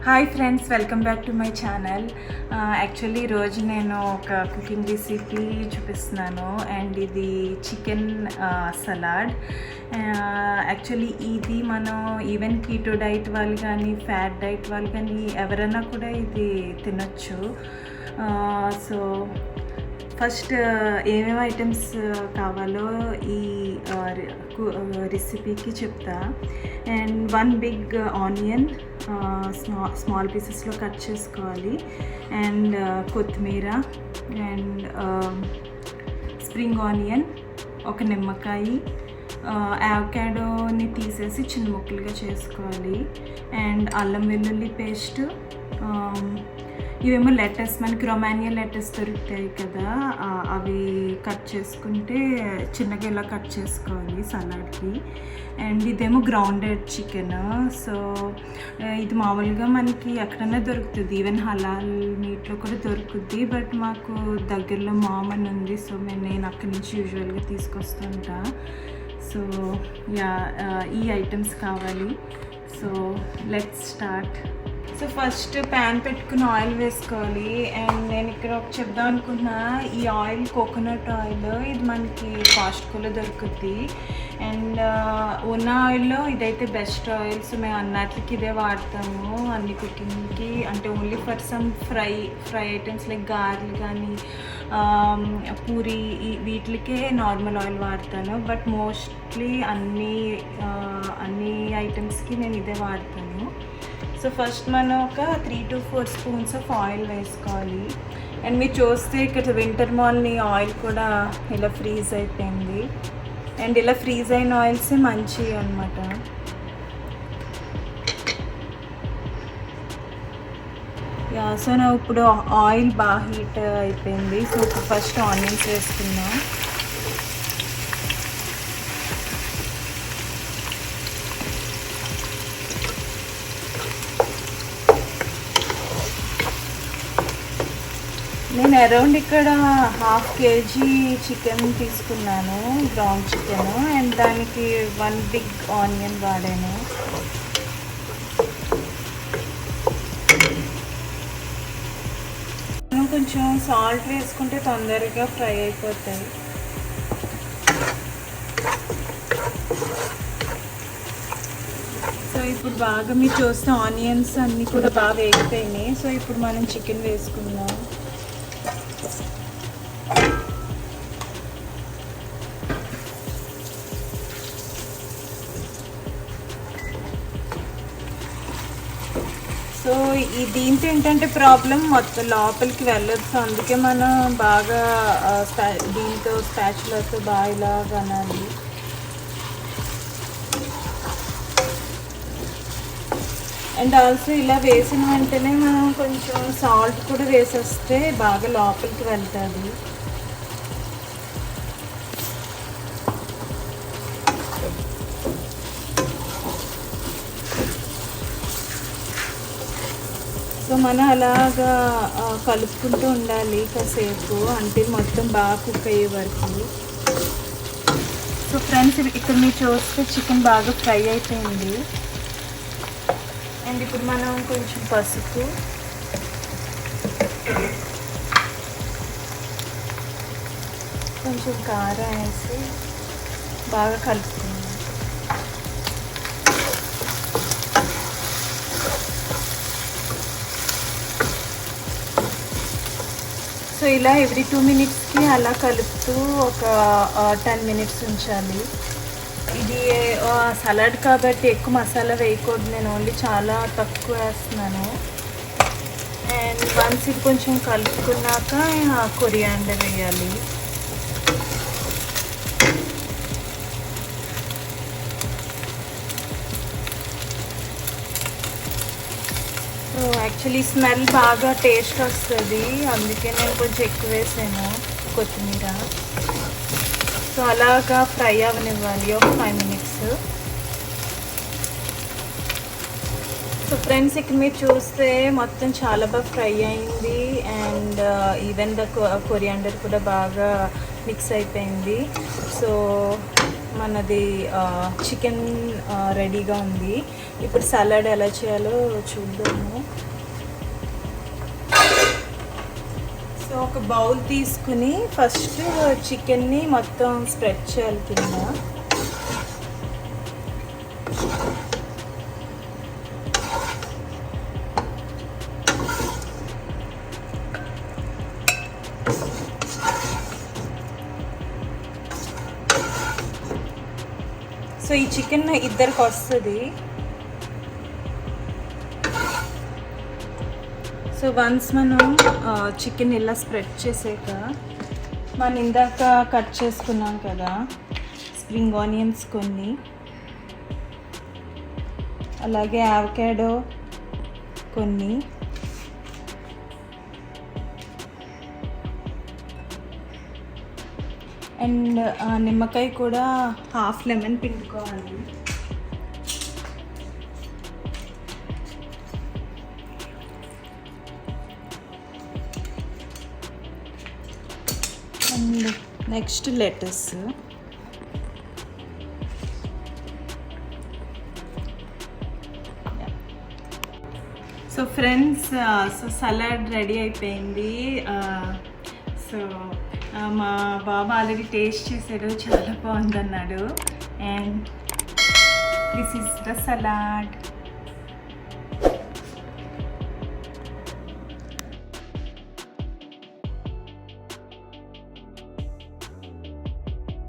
Hi friends, welcome back to my channel. Actually ఈరోజు నేను ఒక కుకింగ్ రెసిపీ చూపిస్తున్నాను అండ్ ఇది చికెన్ సలాడ్. యాక్చువల్లీ ఇది మనం ఈవెన్ కీటో డైట్ వాళ్ళు కానీ ఫ్యాట్ డైట్ వాళ్ళు కానీ ఎవరైనా కూడా ఇది తినచ్చు. సో ఫస్ట్ ఏమేమి ఐటమ్స్ కావాలో ఈ రెసిపీకి చెప్తా. అండ్ 1 బిగ్ ఆనియన్ స్మాల్ పీసెస్లో కట్ చేసుకోవాలి. అండ్ కొత్తిమీర అండ్ స్ప్రింగ్ ఆనియన్, ఒక నిమ్మకాయ, అవకాడోని తీసేసి చిన్న ముక్కలుగా చేసుకోవాలి. అండ్ అల్లం వెల్లుల్లి పేస్ట్, ఇవేమో లెటర్స్, మనకి రొమానియా లెటర్స్ దొరుకుతాయి కదా, అవి కట్ చేసుకుంటే చిన్నగా ఇలా కట్ చేసుకోవాలి సలాడ్కి. అండ్ ఇదేమో గ్రౌండెడ్ చికెన్. సో ఇది మామూలుగా మనకి ఎక్కడైనా దొరుకుతుంది, ఈవెన్ హలాల్ మీట్లో కూడా దొరుకుద్ది. బట్ మాకు దగ్గరలో మామ్ అని ఉంది, సో నేను అక్కడి నుంచి యూజువల్గా తీసుకొస్తుంటా. సో ఈ ఐటమ్స్ కావాలి. So let's start. So first pan పెట్టుకుని ఆయిల్ వేసుకోవాలి. అండ్ నేను ఇక్కడ చెప్దాం అనుకున్నా, ఈ ఆయిల్ కోకోనట్ ఆయిల్, ఇది మనకి కాస్ట్కోలో దొరుకుద్ది. అండ్ ఉన్న ఆయిల్లో ఇదైతే బెస్ట్ ఆయిల్. సో మేము అన్నిటికి ఇదే వాడతాము, అన్ని కుకింగ్కి. అంటే only for some fry items like గారెలు కానీ పూరి వీటికే నార్మల్ ఆయిల్ వాడతాను. బట్ మోస్ట్లీ అన్ని ఐటమ్స్కి నేను ఇదే వాడతాను. సో ఫస్ట్ మనం ఒక 3 to 4 స్పూన్స్ ఆఫ్ ఆయిల్ వేసుకోవాలి. అండ్ మీరు చూస్తే ఇక్కడ వింటర్ మాల్ని ఆయిల్ కూడా ఇలా ఫ్రీజ్ అయిపోయింది. అండ్ ఇలా ఫ్రీజ్ అయిన ఆయిల్సే మంచివి అన్నమాట. సో నా ఇప్పుడు ఆయిల్ బాగా హీట్ అయిపోయింది. సో ఫస్ట్ ఆనియన్స్ వేసుకుందాం. నేను అరౌండ్ ఇక్కడ 1/2 kg చికెన్ తీసుకున్నాను, గ్రౌండ్ చికెన్. అండ్ దానికి 1 బిగ్ ఆనియన్ వాడాను. కొంచెం సాల్ట్ వేసుకుంటే తొందరగా ఫ్రై అయిపోతాయి. సో ఇప్పుడు బాగా మీరు చూస్తే ఆనియన్స్ అన్నీ కూడా బాగా వేగిపోయినాయి. సో ఇప్పుడు మనం చికెన్ వేసుకుందాం. సో దీంతో ఏంటంటే ప్రాబ్లం, మొత్తం లోపలికి వెళ్ళదు. సో అందుకే మనం బాగా దీంతో స్పాచులాతో బాగా ఇలా అనాలి. అండ్ ఆల్సో ఇలా వేసిన వెంటనే మనం కొంచెం సాల్ట్ కూడా వేసేస్తే బాగా లోపలికి వెళ్తుంది. సో మనం అలాగా కలుపుకుంటూ ఉండాలి కాసేపు, అంటే మొత్తం బాగా కుక్ అయ్యే వరకు. సో ఫ్రెండ్స్, ఇక్కడ మీరు చూస్తే చికెన్ బాగా ఫ్రై అయిపోయింది. అండ్ ఇప్పుడు మనం కొంచెం పసుపు, కొంచెం కారం వేసి బాగా కలుపుకుందాం. సో ఇలా ఎవ్రీ 2 minutesకి అలా కలుపుతూ ఒక 10 minutes ఉంచాలి. ఇది సలాడ్ కాబట్టి ఎక్కువ మసాలా వేయకూడదు, నేను ఓన్లీ చాలా తక్కువ వేస్తున్నాను. అండ్ వన్స్ ఇది కొంచెం కలుపుకున్నాక కొరియాండర్ వేయాలి. సో యాక్చువల్లీ స్మెల్ బాగా టేస్ట్ వస్తుంది, అందుకే నేను కొంచెం ఎక్కువ వేసాను కొత్తిమీర. సో అలాగా ఫ్రై అవనివ్వాలి ఒక 5 minutes. సో ఫ్రెండ్స్, ఇక్కడ మీరు చూస్తే మొత్తం చాలా బాగా ఫ్రై అయింది. అండ్ ఈవెన్ ద కొరియాండర్ కూడా బాగా మిక్స్ అయిపోయింది. సో మనది చికెన్ రెడీగా ఉంది. ఇప్పుడు సలాడ్ ఎలా చేయాలో చూద్దాము. సో ఒక బౌల్ తీసుకుని ఫస్ట్ చికెన్ని మొత్తం స్ప్రెడ్ చేయాలి కింద. సో ఈ చికెన్ ఇద్దరికి వస్తుంది. సో వన్స్ మనం చికెన్ ఇలా స్ప్రెడ్ చేసాక మనం ఇందాక కట్ చేసుకున్నాం కదా స్ప్రింగ్ ఆనియన్స్ కొన్ని, అలాగే అవకాడో కొన్ని, అండ్ నిమ్మకాయ కూడా హాఫ్ లెమన్ పిండుకోవాలి. And next lettuce. So friends, so salad ready అయిపోయింది. సో మా బాబా ఆల్రెడీ టేస్ట్ చేశాడు, చాలా బాగుందన్నాడు. And this is the salad.